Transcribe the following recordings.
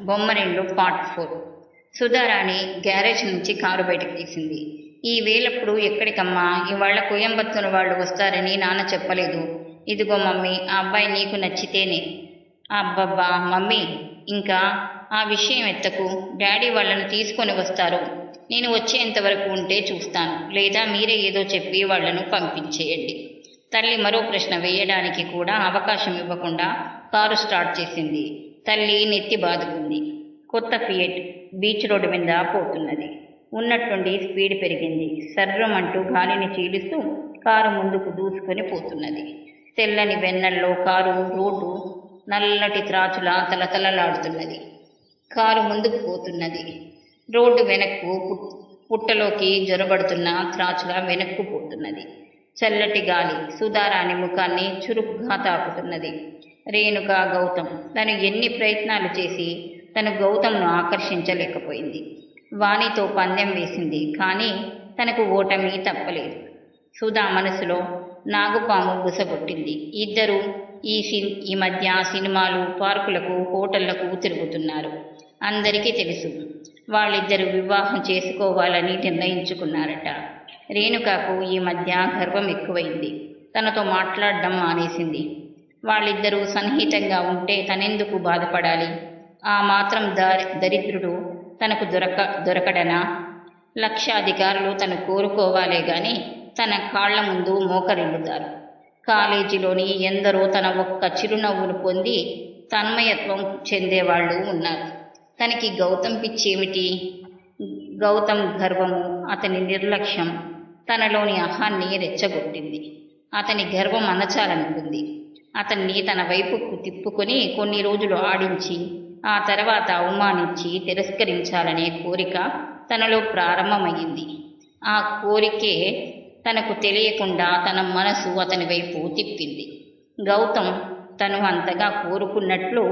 Bommarillu part 4. Sudharani garage నుంచి car బయటకు తీసింది. ఈ వేళప్పుడు ఎక్కడికమ్మా? ఇవాళ కోయంబత్తూరు వాళ్ళు వస్తారని నాన్న చెప్పలేదు. ఇదిగో మమ్మీ, ఆ అబ్బాయి నీకు నచ్చితేనే. అబ్బబ్బా మమ్మీ, ఇంకా ఆ విషయం ఎత్తకు. డాడీ వాళ్ళను తీసుకొని వస్తారు. నేను వచ్చేంతవరకు ఉంటే చూస్తాను, లేదా మీరే ఏదో చెప్పి వాళ్లను పంపించేయండి. తల్లి మరో ప్రశ్న వేయడానికి కూడా అవకాశం ఇవ్వకుండా కారు స్టార్ట్ చేసింది. తల్లి నెత్తి బాదుకుంది. కొత్త ఫియట్ బీచ్ రోడ్డు మీద పోతున్నది. ఉన్నట్టుండి స్పీడ్ పెరిగింది. సర్రమంటూ గాలిని చీలుస్తూ కారు ముందుకు దూసుకొని పోతున్నది. తెల్లని వెన్నెల్లో కారు రోడ్డు నల్లటి త్రాచులా తలతలలాడుతున్నది. కారు ముందుకు పోతున్నది. రోడ్డు వెనక్కు పుట్టలోకి జొరబడుతున్న త్రాచులా వెనక్కు పోతున్నది. చల్లటి గాలి సుధారాణి ముఖాన్ని చురుకుగా తాకుతున్నది. రేణుక, గౌతమ్ తను ఎన్ని ప్రయత్నాలు చేసి తను గౌతమ్ను ఆకర్షించలేకపోయింది. వానితో పందెం వేసింది, కానీ తనకు ఓటమి తప్పలేదు. సుధా మనసులో నాగుపాము బుసగొట్టింది. ఇద్దరూ ఈ మధ్య సినిమాలు, పార్కులకు, హోటళ్లకు తిరుగుతున్నారు. అందరికీ తెలుసు. వాళ్ళిద్దరూ వివాహం చేసుకోవాలని నిర్ణయించుకున్నారట. రేణుకకు ఈ మధ్య గర్వం ఎక్కువైంది. తనతో మాట్లాడడం మానేసింది. వాళ్ళిద్దరూ సన్నిహితంగా ఉంటే తనెందుకు బాధపడాలి? ఆ మాత్రం దరిద్రుడు తనకు దొరకడనా? లక్షాధికారులు తను కోరుకోవాలే గాని తన కాళ్ల ముందు మోకరిల్లుతారు. కాలేజీలోని ఎందరో తన ఒక్క చిరునవ్వును పొంది తన్మయత్వం చెందేవాళ్లు ఉన్నారు. తనకి గౌతమ్ పిచ్చేమిటి? గౌతమ్ గర్వము, అతని నిర్లక్ష్యం తనలోని అహాన్ని రెచ్చగొట్టింది. అతని గర్వం అణచాలనుకుంది. అతన్ని తన వైపుకు తిప్పుకొని కొన్ని రోజులు ఆడించి ఆ తర్వాత అవమానించి తిరస్కరించాలనే కోరిక తనలో ప్రారంభమైంది. ఆ కోరికే తనకు తెలియకుండా తన మనసు అతని వైపు తిప్పింది. గౌతమ్ తను అంతగా కోరుకున్నట్లు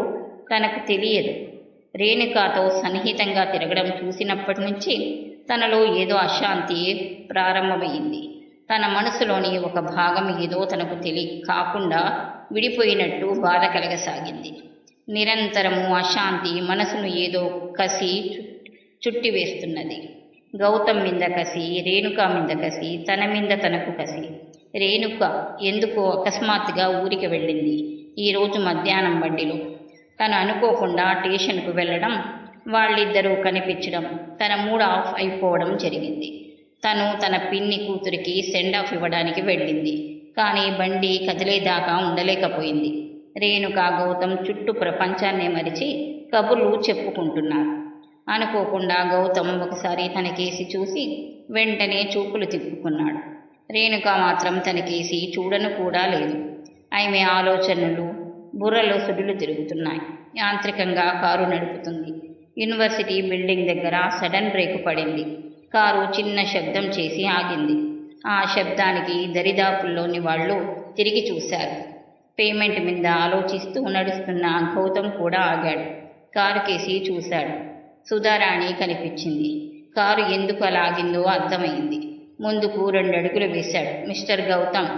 తనకు తెలియదు. రేణుకతో సన్నిహితంగా తిరగడం చూసినప్పటి నుంచి తనలో ఏదో అశాంతి ప్రారంభమైంది. తన మనసులోని ఒక భాగం ఏదో తనకు కాకుండా విడిపోయినట్టు బాధ కలగసాగింది. నిరంతరము అశాంతి మనసును ఏదో కసి చుట్టివేస్తున్నది. గౌతమ్ మీద కసి, రేణుక మీద కసి, తన మీద తనకు కసి. రేణుక ఎందుకో అకస్మాత్తుగా ఊరికి వెళ్ళింది. ఈరోజు మధ్యాహ్నం బండిలో తను అనుకోకుండా స్టేషన్కు వెళ్ళడం, వాళ్ళిద్దరూ కనిపించడం, తన మూడ్ ఆఫ్ అయిపోవడం జరిగింది. తను తన పిన్ని కూతురికి సెండ్ ఆఫ్ ఇవ్వడానికి వెళ్ళింది. కానీ బండి కదిలేదాకా ఉండలేకపోయింది. రేణుక, గౌతమ్ చుట్టూ ప్రపంచాన్నే మరిచి కబుర్లు చెప్పుకుంటున్నారు. అనుకోకుండా గౌతమ్ ఒకసారి తనకేసి చూసి వెంటనే చూపులు తిప్పుకున్నాడు. రేణుక మాత్రం తనకేసి చూడను కూడా లేదు. ఆమె ఆలోచనలు బుర్రలో సుడులు తిరుగుతున్నాయి. యాంత్రికంగా కారు నడుపుతుంది. యూనివర్సిటీ బిల్డింగ్ దగ్గర సడన్ బ్రేక్ పడింది. కారు చిన్న శబ్దం చేసి ఆగింది. ఆ శబ్దానికి దరిదాపుల్లోని వాళ్ళు తిరిగి చూశారు. పేమెంట్ మీద ఆలోచిస్తూ నడుస్తున్న గౌతమ్ కూడా ఆగాడు. కారు కేసి చూశాడు. సుధారాణి కనిపించింది. కారు ఎందుకు అలా ఆగిందో అర్థమైంది. ముందుకు 2 అడుగులు వేశాడు. మిస్టర్ గౌతమ్.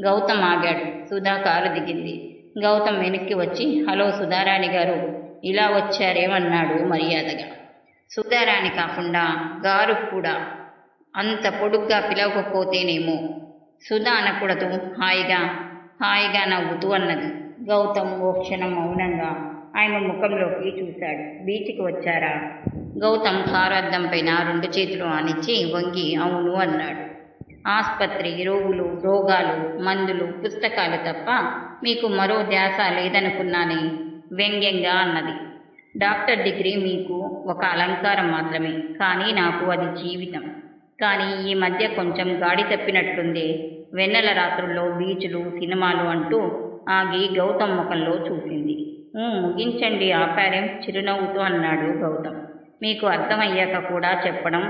గౌతమ్ ఆగాడు. సుధా కారు దిగింది. గౌతమ్ వెనక్కి వచ్చి, హలో సుధారాణి గారు, ఇలా వచ్చారేమన్నాడు మర్యాదగా. సుధారాణి కాకుండా గారు కూడా అంత పొడుగ్గా పిలవకపోతేనేమో. సుధా అనకూడదు, హాయిగా నవ్వుతూ అన్నది. గౌతమ్ ఓ క్షణం మౌనంగా ఆమె ముఖంలోకి చూశాడు. బీచ్కి వచ్చారా? గౌతమ్ కారు అద్దం పైన 2 చేతులు ఆనించి వంగి అవును అన్నాడు. ఆస్పత్రి, రోగాలు, మందులు, పుస్తకాలు తప్ప మీకు మరో ధ్యాస లేదనుకున్నానే వ్యంగ్యంగా అన్నది. డాక్టర్ డిగ్రీ మీకు ఒక అలంకారం మాత్రమే, కానీ నాకు అది జీవితం. కానీ ఈ మధ్య కొంచెం గాడి తప్పినట్లుందే. వెన్నెల రాత్రుల్లో బీచులు, సినిమాలు అంటూ ఆగి గౌతమ్ ముఖంలో చూసింది. ముగించండి ఆపార్యం చిరునవ్వుతో అన్నాడు గౌతమ్. మీకు అర్థమయ్యాక కూడా చెప్పడం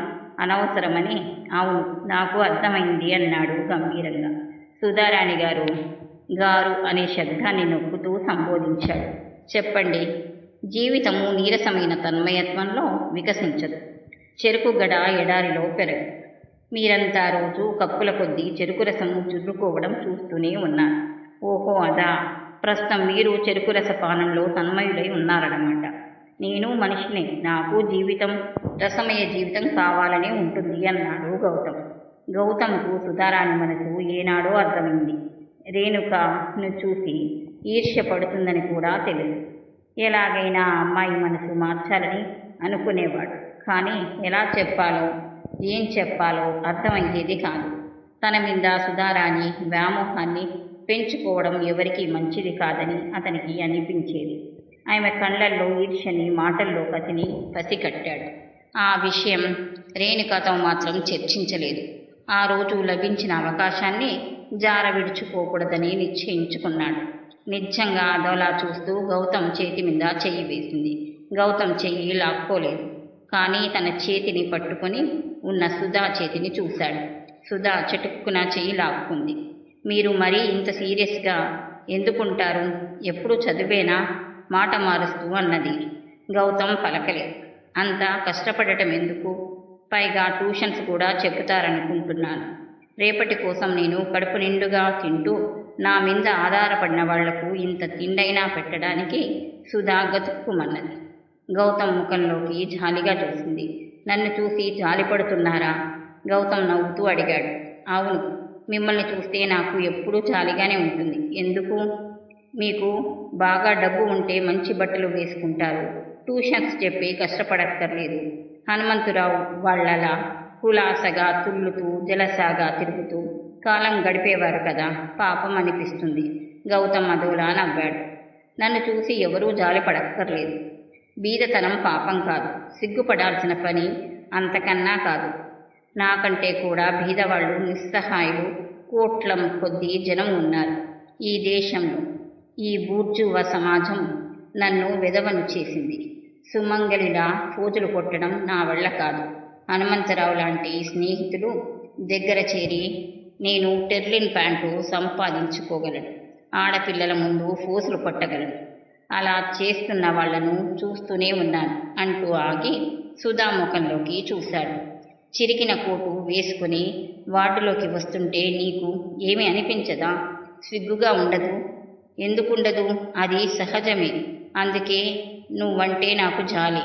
అనవసరమని. అవును, నాకు అర్థమైంది అన్నాడు గంభీరంగా. సుధారాణి గారు అనే శబ్దాన్ని నొక్కుతూ సంబోధించాడు. చెప్పండి. జీవితము నీరసమైన తన్మయత్వంలో వికసించదు. చెరుకు గడ ఎడారిలో పెరగదు. మీరంతా రోజు కప్పుల కొద్దీ చెరుకు రసము చుర్రుకోవడం చూస్తూనే ఉన్నారు. ఓహో అదా, ప్రస్తుతం మీరు చెరుకు రసపానంలో తన్మయులై ఉన్నారన్నమాట. నేను మనిషినే, నాకు జీవితం, రసమయ జీవితం కావాలని ఉంటుంది అన్నాడు గౌతమ్. గౌతమ్కు సుధారాణి మనసు ఏనాడో అర్థమైంది. రేణుకను చూసి ఈర్ష్య పడుతుందని కూడా తెలుసు. ఎలాగైనా ఆ అమ్మాయి మనసు మార్చాలని అనుకునేవాడు. కానీ ఎలా చెప్పాలో, ఏం చెప్పాలో అర్థమయ్యేది కాదు. తన మీద సుధారాణి వ్యామోహాన్ని పెంచుకోవడం ఎవరికీ మంచిది కాదని అతనికి అనిపించేది. ఆమె కళ్ళల్లో ఈర్ష్యని, మాటల్లో కసిని పసికట్టాడు. ఆ విషయం రేణుకతో మాత్రం చర్చించలేదు. ఆ రోజు లభించిన అవకాశాన్ని జార విడుచుకోకూడదని నిశ్చయించుకున్నాడు. నిజంగా అదోలా చూస్తూ గౌతమ్ చేతి మీద చెయ్యి వేసింది. గౌతమ్ చెయ్యి లాక్కోలేదు. కానీ తన చేతిని పట్టుకొని ఉన్న సుధా చేతిని చూశాడు. సుధా చటుక్కున చెయ్యి లాక్కుంది. మీరు మరీ ఇంత సీరియస్గా ఎందుకుంటారు? ఎప్పుడు చదివేనా? మాట మారుస్తూ అన్నది. గౌతమ్ పలకలేదు. అంత కష్టపడటం ఎందుకు? పైగా ట్యూషన్స్ కూడా చెబుతారనుకుంటున్నాను. రేపటి కోసం నేను కడుపు నిండుగా తింటూ నా మీద ఆధారపడిన వాళ్లకు ఇంత తిండైనా పెట్టడానికి సుధా గతుక్కుమన్నది. గౌతమ్ ముఖంలోకి జాలిగా చూసింది. నన్ను చూసి జాలిపడుతున్నారా? గౌతమ్ నవ్వుతూ అడిగాడు. అవును, మిమ్మల్ని చూస్తే నాకు ఎప్పుడూ జాలిగానే ఉంటుంది. ఎందుకు? మీకు బాగా డబ్బు ఉంటే మంచి బట్టలు వేసుకుంటారు, ట్యూషన్స్ చెప్పి కష్టపడక్కర్లేదు. హనుమంతురావు వాళ్ళలా కులాసగా తుళ్ళుతూ జలసాగా తిరుగుతూ కాలం గడిపేవారు కదా, పాపం అనిపిస్తుంది. గౌతమ్ అదోలా నవ్వాడు. నన్ను చూసి ఎవరూ జాలిపడక్కర్లేదు. బీదతనం పాపం కాదు, సిగ్గుపడాల్సిన పని అంతకన్నా కాదు. నాకంటే కూడా బీదవాళ్ళు, నిస్సహాయులు కోట్ల కొద్దీ జనం ఉన్నారు ఈ దేశంలో. ఈ బూర్జువ సమాజం నన్ను వెధవను చేసింది. సుమంగలిలా ఫోజులు కొట్టడం నా వల్ల కాదు. హనుమంతరావు లాంటి స్నేహితులు దగ్గర చేరి నేను టెర్లిన్ ప్యాంటు సంపాదించుకోగలను, ఆడపిల్లల ముందు ఫోజులు కొట్టగలను. అలా చేస్తున్న వాళ్లను చూస్తూనే ఉన్నాను అంటూ ఆగి సుధా ముఖంలోకి చూశాడు. చిరికిన కోటు వేసుకుని వార్డులోకి వస్తుంటే నీకు ఏమీ అనిపించదా? సిగ్గుగా ఉండదు? ఎందుకుండదు? అది సహజమే. అందుకే నువ్వంటే నాకు జాలి.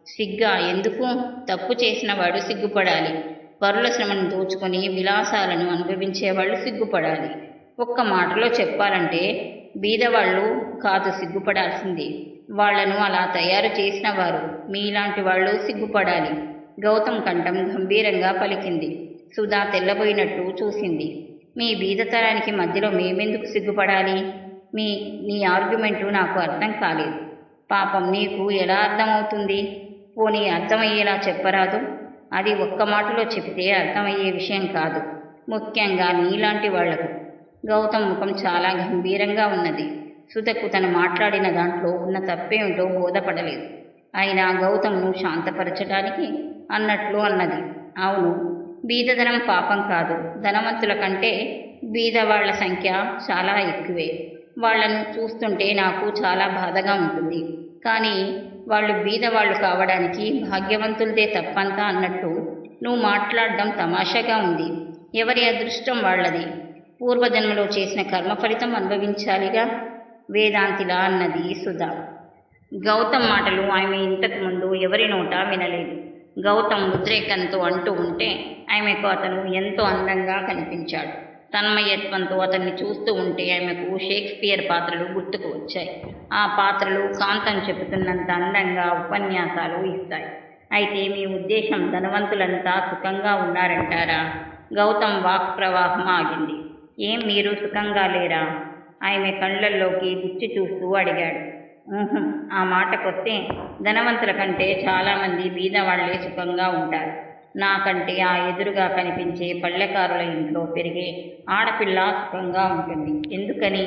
సిగ్గా ఎందుకు? తప్పు చేసిన వాడు సిగ్గుపడాలి. పరుల శ్రమను దోచుకొని విలాసాలను అనుభవించేవాళ్ళు సిగ్గుపడాలి. ఒక్క మాటలో చెప్పాలంటే బీదవాళ్ళు కాదు సిగ్గుపడాల్సింది, వాళ్లను అలా తయారు చేసిన వారు, మీలాంటి వాళ్ళు సిగ్గుపడాలి. గౌతమ్ కంఠం గంభీరంగా పలికింది. సుధా తెల్లబోయినట్టు చూసింది. మీ బీదతనానికి మధ్యలో మేమెందుకు సిగ్గుపడాలి? నీ ఆర్గ్యుమెంటు నాకు అర్థం కాలేదు. పాపం నీకు ఎలా అర్థమవుతుంది? పోనీ అర్థమయ్యేలా చెప్పరాదు? అది ఒక్క మాటలో చెబితే అర్థమయ్యే విషయం కాదు, ముఖ్యంగా నీలాంటి వాళ్లకు. గౌతమ్ ముఖం చాలా గంభీరంగా ఉన్నది. సుధకు తను మాట్లాడిన దాంట్లో ఉన్న తప్పేమిటో బోధపడలేదు. అయినా గౌతమ్ను శాంతపరచడానికి అన్నట్లు అన్నది. అవును, బీదధనం పాపం కాదు. ధనవంతుల కంటే బీదవాళ్ల సంఖ్య చాలా ఎక్కువే. వాళ్లను చూస్తుంటే నాకు చాలా బాధగా ఉంటుంది. కానీ వాళ్ళు బీదవాళ్లు కావడానికి భాగ్యవంతులదే తప్పంతా అన్నట్టు నువ్వు మాట్లాడడం తమాషాగా ఉంది. ఎవరి అదృష్టం వాళ్లది. పూర్వజన్మలో చేసిన కర్మ ఫలితం అనుభవించాలిగా, వేదాంతిలా అన్నది సుధా. గౌతమ్ మాటలు ఆమె ఇంతకు ముందు ఎవరి నోటా వినలేదు. గౌతమ్ ఉద్రేకంతో అంటూ ఉంటే ఆమెకు అతను ఎంతో అందంగా కనిపించాడు. తన్మయత్వంతో అతన్ని చూస్తూ ఉంటే ఆమెకు షేక్స్పియర్ పాత్రలు గుర్తుకు వచ్చాయి. ఆ పాత్రలు కాంతం చెబుతున్నంత అందంగా ఉపన్యాసాలు ఇస్తాయి. అయితే మీ ఉద్దేశం ధనవంతులంతా సుఖంగా ఉన్నారంటారా? గౌతమ్ వాక్ ప్రవాహం ఆగింది. ఏం మీరు సుఖంగా లేరా? ఆమె కళ్ళల్లోకి గుచ్చి చూస్తూ అడిగాడు. ఆ మాటకొస్తే ధనవంతుల కంటే చాలామంది బీదవాళ్లే సుఖంగా ఉంటారు. నాకంటే ఆ ఎదురుగా కనిపించే పల్లెకారుల ఇంట్లో పెరిగే ఆడపిల్ల సుఖంగా ఉంటుంది. ఎందుకని?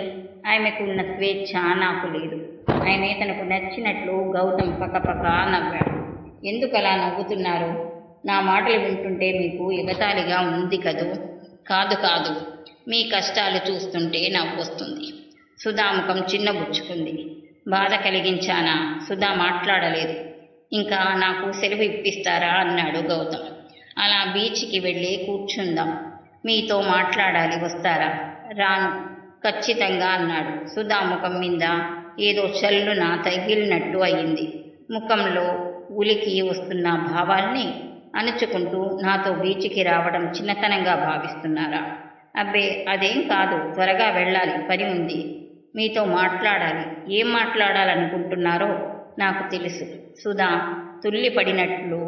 ఆమెకు ఉన్న స్వేచ్ఛ నాకు లేదు. ఆమె తనకు నచ్చినట్లు. గౌతమ్ పకపక నవ్వాడు. ఎందుకలా నవ్వుతున్నారు? నా మాటలు వింటుంటే మీకు ఎగతాళిగా ఉంది కదూ? కాదు కాదు, మీ కష్టాలు చూస్తుంటే నవ్వొస్తుంది. సుధా ముఖం చిన్నబుచ్చుకుంది. బాధ కలిగించానా? సుధా మాట్లాడలేదు. ఇంకా నాకు సెలవు ఇప్పిస్తారా అన్నాడు గౌతమ్. అలా బీచ్కి వెళ్ళి కూర్చుందాం, మీతో మాట్లాడాలి, వస్తారా? రాను, ఖచ్చితంగా అన్నాడు. సుధా ముఖం మీద ఏదో చల్లున తగిలినట్టు అయింది. ముఖంలో ఉలికి వస్తున్న భావాల్ని అణుచుకుంటూ నాతో బీచ్కి రావడం చిన్నతనంగా భావిస్తున్నారా? అబ్బే, అదేం కాదు. త్వరగా వెళ్ళాలి, పని ఉంది. మీతో మాట్లాడాలి. ఏం మాట్లాడాలనుకుంటున్నారో నాకు తెలుసు. సుధా తుల్లిపడినట్లు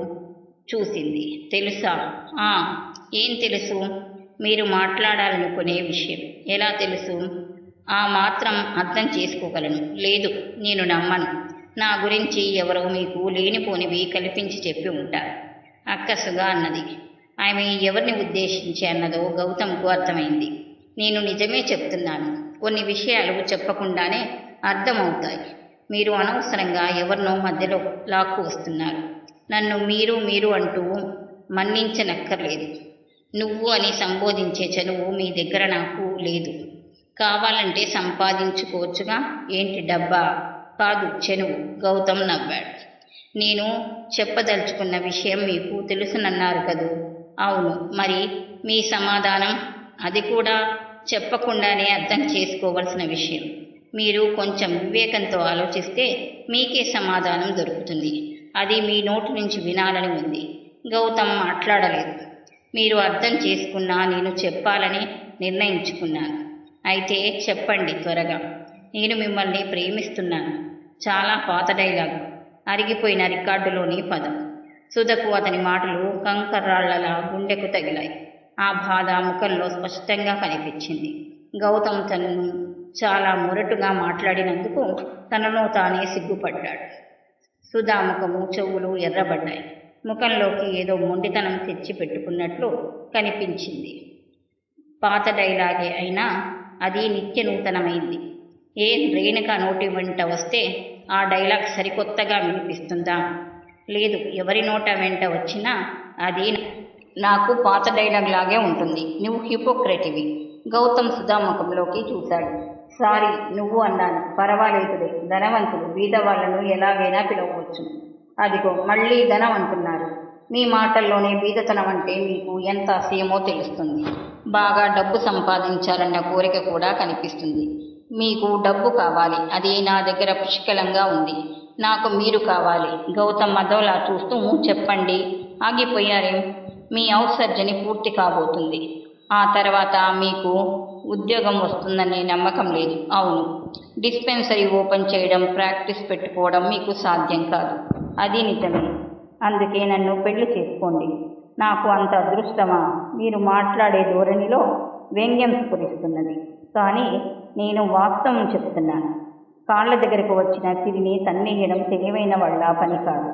చూసింది. తెలుసా? ఆ, ఏం తెలుసు? మీరు మాట్లాడాలనుకునే విషయం ఎలా తెలుసు? ఆ మాత్రం అర్థం చేసుకోగలను. లేదు, నేను నమ్మను. నా గురించి ఎవరో మీకు లేనిపోనివి కల్పించి చెప్పి ఉంటారు అక్కసుగా అన్నది. ఆమె ఎవరిని ఉద్దేశించి అన్నదో గౌతమ్కు అర్థమైంది. నేను నిజమే చెప్తున్నాను. కొన్ని విషయాలు చెప్పకుండానే అర్థమవుతాయి. మీరు అనవసరంగా ఎవరినో మధ్యలో లాక్కు వస్తున్నారు. నన్ను మీరు మీరు అంటూ మన్నించనక్కర్లేదు. నువ్వు అని సంబోధించే చనువు మీ దగ్గర నాకు లేదు. కావాలంటే సంపాదించుకోవచ్చుగా. ఏంటి, డబ్బా? కాదు, చనువు. గౌతమ్ నవ్వాడు. నేను చెప్పదలుచుకున్న విషయం మీకు తెలుసునన్నారు కదూ? అవును. మరి మీ సమాధానం? అది కూడా చెప్పకుండానే అర్థం చేసుకోవలసిన విషయం. మీరు కొంచెం వివేకంతో ఆలోచిస్తే మీకే సమాధానం దొరుకుతుంది. అది మీ నోటి నుంచి వినాలని ఉంది. గౌతమ్ మాట్లాడలేదు. మీరు అర్థం చేసుకున్నా నేను చెప్పాలని నిర్ణయించుకున్నాను. అయితే చెప్పండి త్వరగా. నేను మిమ్మల్ని ప్రేమిస్తున్నాను. చాలా పాత డైలాగు, అరిగిపోయిన రికార్డులోని పదం. సుధకు అతని మాటలు కంకర్రాళ్లలా గుండెకు తగిలాయి. ఆ బాధ ముఖంలో స్పష్టంగా కనిపించింది. గౌతమ్ తనను చాలా మొరటుగా మాట్లాడినందుకు తనలో తానే సిగ్గుపడ్డాడు. సుధా ముఖము, చెవులు ఎర్రబడ్డాయి. ముఖంలోకి ఏదో మొండితనం తెచ్చి పెట్టుకున్నట్లు కనిపించింది. పాత డైలాగే అయినా అది నిత్య నూతనమైంది. ఏ రేణుక నోటి వెంట వస్తే ఆ డైలాగ్ సరికొత్తగా వినిపిస్తుందా? లేదు, ఎవరి నోట వెంట వచ్చినా అది నాకు పాత డైలాగ్ లాగే ఉంటుంది. నువ్వు హిపోక్రటివి. గౌతమ్ సుధా ముఖంలోకి చూశాడు. సారీ, నువ్వు అన్నాను. పర్వాలేదులే. ధనవంతులు బీదవాళ్లను ఎలాగైనా పిలవచ్చు. అదిగో మళ్ళీ ధనం అంటున్నారు. మీ మాటల్లోనే బీదతనం అంటే మీకు ఎంత అసహ్యమో తెలుస్తుంది. బాగా డబ్బు సంపాదించాలన్న కోరిక కూడా కనిపిస్తుంది. మీకు డబ్బు కావాలి. అది నా దగ్గర పుష్కలంగా ఉంది. నాకు మీరు కావాలి. గౌతమ్ అదోలా చూస్తూ చెప్పండి. ఆగిపోయారేం? మీ హౌస్ సర్జరీ పూర్తి కాబోతుంది. ఆ తర్వాత మీకు ఉద్యోగం వస్తుందనే నమ్మకం లేదు. అవును, డిస్పెన్సరీ ఓపెన్ చేయడం, ప్రాక్టీస్ పెట్టుకోవడం మీకు సాధ్యం కాదు. అది నిజమే. అందుకే నన్ను పెళ్లి చేసుకోండి. నాకు అంత అదృష్టమా? మీరు మాట్లాడే ధోరణిలో వ్యంగ్యం స్ఫురిస్తున్నది. కానీ నేను వాస్తవం చెప్తున్నాను. కాళ్ల దగ్గరకు వచ్చిన సిరిని తన్నేయడం తెలివైన వాళ్ళ పని కాదు.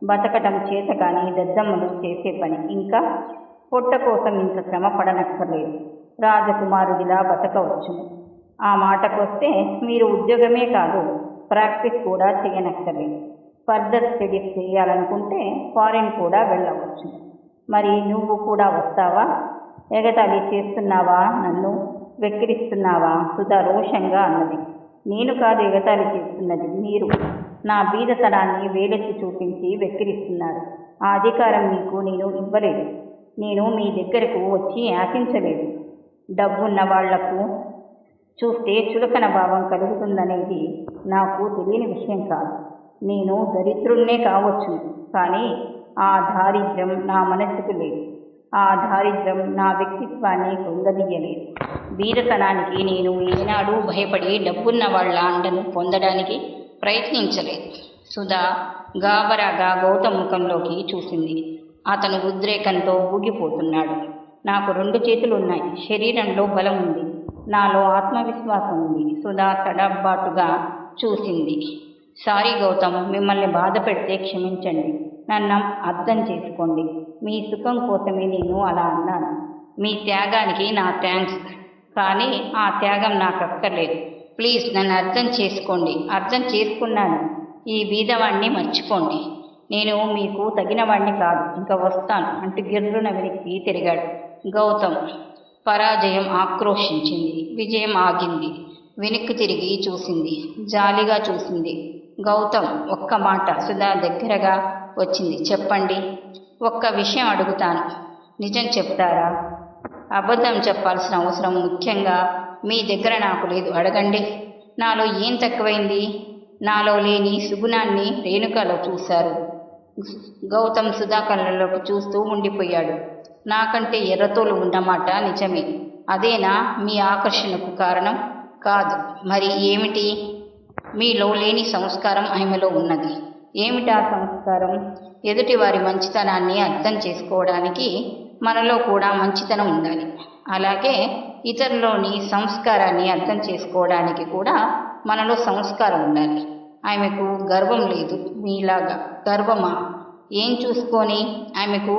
బతకటం చేత కానీ దద్దమ్మలు చేసే పని. ఇంకా పొట్ట కోసం ఇంత శ్రమ పడనక్కర్లేదు. రాజకుమారుడిలా బతకవచ్చును. ఆ మాటకొస్తే మీరు ఉద్యోగమే కాదు, ప్రాక్టీస్ కూడా చేయనక్కర్లేదు. ఫర్దర్ స్టడీస్ చేయాలనుకుంటే ఫారిన్ కూడా వెళ్ళవచ్చు. మరి నువ్వు కూడా వస్తావా? ఎగతాళి చేస్తున్నావా? నన్ను వెక్కిరిస్తున్నావా? సుధా రోషంగా అన్నది. నేను కాదు ఎగతాళి చేస్తున్నది, మీరు. నా బీదతనాన్ని వేలెత్తి చూపించి వెక్కిరిస్తున్నారు. ఆ అధికారం మీకు నేను ఇవ్వలేదు. నేను మీ దగ్గరకు వచ్చి ఆశించలేదు. డబ్బున్న వాళ్లకు చూస్తే చులకన భావం కలుగుతుందనేది నాకు తెలియని విషయం కాదు. నేను దరిద్రున్నే కావచ్చు, కానీ ఆ దారిద్ర్యం నా మనస్సుకు లేదు. ఆ దారిద్ర్యం నా వ్యక్తిత్వాన్ని కృంగదీయలేదు. బీదతనానికి నేను ఏనాడూ భయపడి డబ్బున్న వాళ్ళ అండను పొందడానికి ప్రయత్నించలేదు. సుధా గాబరాగా గౌతమ్ ముఖంలోకి చూసింది. అతను ఉద్రేకంతో ఊగిపోతున్నాడు. నాకు 2 చేతులున్నాయి. శరీరంలో బలం ఉంది. నాలో ఆత్మవిశ్వాసం ఉంది. సుధా తడబాటుగా చూసింది. సారీ గౌతమ్, మిమ్మల్ని బాధ పెడితే క్షమించండి. నన్ను అర్థం చేసుకోండి. మీ సుఖం కోసమే నేను అలా అన్నాను. మీ త్యాగానికి నా థ్యాంక్స్. కానీ ఆ త్యాగం నాకు అక్కర్లేదు. ప్లీజ్ నన్ను అర్థం చేసుకోండి. అర్థం చేసుకున్నాను. ఈ బీదవాణ్ణి మర్చిపోండి. నేను మీకు తగినవాణ్ణి కాదు. ఇంకా వస్తాను అంటూ గిర్రున వెనక్కి తిరిగాడు. గౌతమ్ పరాజయం ఆక్రోశించింది. విజయం ఆగింది. వెనక్కి తిరిగి చూసింది. జాలిగా చూసింది. గౌతమ్ ఒక్క మాట. సుధా దగ్గరగా వచ్చింది. చెప్పండి. ఒక్క విషయం అడుగుతాను. నిజం చెప్తారా? అబద్ధం చెప్పాల్సిన అవసరం ముఖ్యంగా మీ దగ్గర నాకు లేదు. అడగండి. నాలో ఏం తక్కువైంది? నాలో లేని సుగుణాన్ని రేణుకలో చూశారు. గౌతమ్ సుధా కళ్ళలోకి చూస్తూ ఉండిపోయాడు. నాకంటే ఎర్రతోలు ఉన్నమాట నిజమే. అదేనా మీ ఆకర్షణకు కారణం? కాదు. మరి ఏమిటి? మీలో లేని సంస్కారం ఆమెలో ఉన్నది. ఏమిటా సంస్కారం? ఎదుటివారి మంచితనాన్ని అర్థం చేసుకోవడానికి మనలో కూడా మంచితనం ఉండాలి. అలాగే ఇతరులోని సంస్కారాన్ని అర్థం చేసుకోవడానికి కూడా మనలో సంస్కారం ఉండాలి. ఆమెకు గర్వం లేదు. మీలాగా గర్వమా? ఏం చూసుకొని? ఆమెకు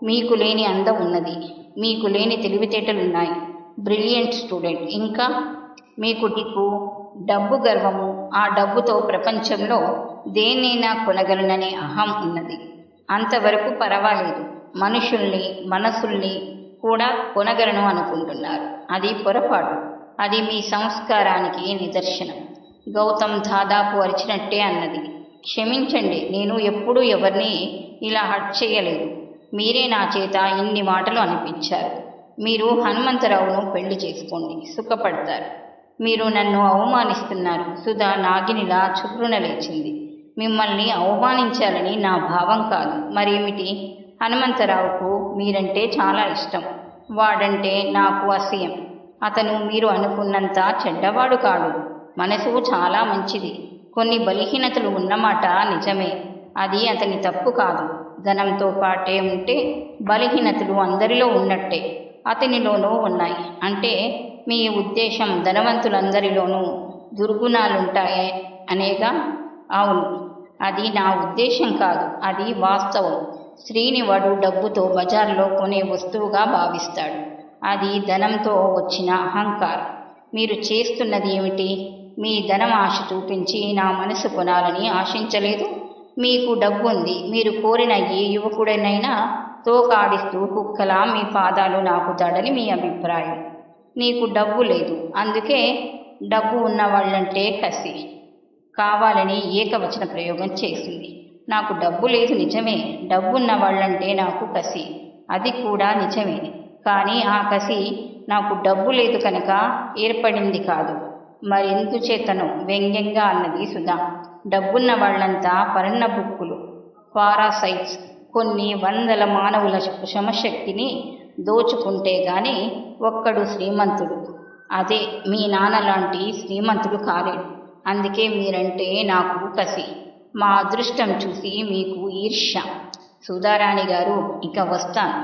మీకు లేని అందం ఉన్నది, మీకు లేని తెలివితేటలున్నాయి. Brilliant student. ఇంకా మీకు డబ్బు గర్వము. ఆ డబ్బుతో ప్రపంచంలో దేన్నైనా కొనగలననే అహం ఉన్నది. అంతవరకు పర్వాలేదు. మనుషుల్ని మనసుల్ని కూడా కొనగలను అనుకుంటున్నారు. అది పొరపాటు. అది మీ సంస్కారానికి నిదర్శనం. గౌతమ్ దాదాపు అరిచినట్టే అన్నది. క్షమించండి, నేను ఎప్పుడూ ఎవరిని ఇలా హర్ట్ చేయలేదు. మీరే నా చేత ఇన్ని మాటలు అనిపించారు. మీరు హనుమంతరావును పెళ్లి చేసుకోండి, సుఖపడతారు. మీరు నన్ను అవమానిస్తున్నారు. సుధా నాగినిలా చుర్రున లేచింది. మిమ్మల్ని అవమానించాలని నా భావం కాదు. మరేమిటి? హనుమంతరావుకు మీరంటే చాలా ఇష్టం. వాడంటే నాకు అసహ్యం. అతను మీరు అనుకున్నంత చెడ్డవాడు కాడు. మనసు చాలా మంచిది. కొన్ని బలహీనతలు ఉన్నమాట నిజమే. అది అతని తప్పు కాదు. ధనంతో పాటే ఉంటే బలహీనతలు అందరిలో ఉన్నట్టే అతనిలోనూ ఉన్నాయి. అంటే మీ ఉద్దేశం ధనవంతులందరిలోనూ దుర్గుణాలుంటాయే అనేగా? అవును, అది నా ఉద్దేశం కాదు. అది వాస్తవం. స్త్రీని వాడు డబ్బుతో బజార్లో కొనే వస్తువుగా భావిస్తాడు. అది ధనంతో వచ్చిన అహంకారం. మీరు చేస్తున్నది ఏమిటి? మీ ధనం ఆశ చూపించి నా మనసు కొనాలని ఆశించలేదు. మీకు డబ్బుంది. మీరు కోరిన ఏ యువకుడనైనా తోకాడిస్తూ కుక్కలా మీ పాదాలు నాకుతాడని మీ అభిప్రాయం. నీకు డబ్బు లేదు, అందుకే డబ్బు ఉన్నవాళ్ళంటే కసి. కావాలని ఏకవచన ప్రయోగం చేసింది. నాకు డబ్బు లేదు నిజమే. డబ్బున్న వాళ్ళంటే నాకు కసి, అది కూడా నిజమే. కానీ ఆ కసి నాకు డబ్బు లేదు కనుక ఏర్పడింది కాదు. మరెందుచేతనో వ్యంగ్యంగా అన్నది సుధా. డబ్బున్న వాళ్ళంతా పరన్న బుక్కులు, పారాసైట్స్. కొన్ని వందల మానవుల శ్రమశక్తిని దోచుకుంటే గాని ఒక్కడు శ్రీమంతుడు. అదే మీ నాన్న లాంటి శ్రీమంతుడు కాలేడు. అందుకే మీరంటే నాకు కసి. మా అదృష్టం చూసి మీకు ఈర్ష్య. సుధారాణి గారు, ఇక వస్తాను.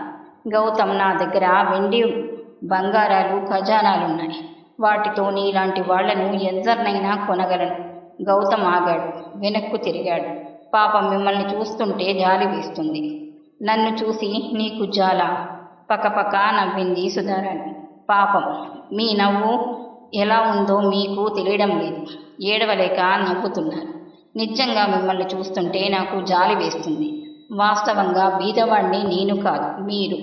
గౌతమ్, నా దగ్గర వెండి బంగారాలు ఖజానాలున్నాయి. వాటితో నీలాంటి వాళ్లను ఎందరినైనా కొనగలను. గౌతమ్ ఆగాడు, వెనక్కు తిరిగాడు. పాపం, మిమ్మల్ని చూస్తుంటే జాలి వేస్తుంది. నన్ను చూసి నీకు జాల? పకపక నవ్వింది సుధారాణి. పాపం, మీ నవ్వు ఎలా ఉందో మీకు తెలియడం లేదు. ఏడవలేక నవ్వుతున్నారు. నిజంగా మిమ్మల్ని చూస్తుంటే నాకు జాలి వేస్తుంది. వాస్తవంగా బీదవాణ్ణి నేను కాదు, మీరు.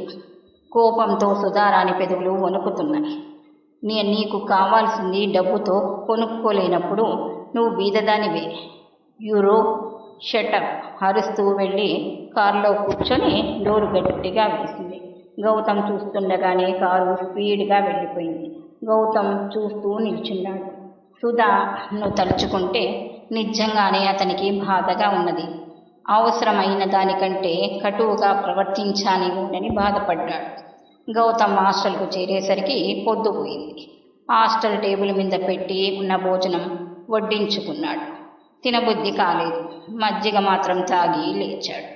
కోపంతో సుధారాణి పెదవులు వణుకుతున్నాయి. నీకు కావాల్సింది డబ్బుతో కొనుక్కోలేనప్పుడు నువ్వు బీదదానివే. Euro shut up. అరుస్తూ వెళ్ళి కారులో కూర్చొని డోరు గట్టిగా వేసింది. గౌతమ్ చూస్తుండగానే కారు స్పీడ్గా వెళ్ళిపోయింది. గౌతమ్ చూస్తూ నిల్చున్నాడు. సుధాను తలుచుకుంటే నిజంగానే అతనికి బాధగా ఉన్నది. అవసరమైన దానికంటే కటువుగా ప్రవర్తించానేమోనని బాధపడ్డాడు. గౌతమ్ హాస్టల్కు చేరేసరికి పొద్దుపోయింది. హాస్టల్ టేబుల్ మీద పెట్టి ఉన్న భోజనం వడ్డించుకున్నాడు. తినబుద్ధి కాలేదు. మజ్జిగ మాత్రం తాగి లేచాడు.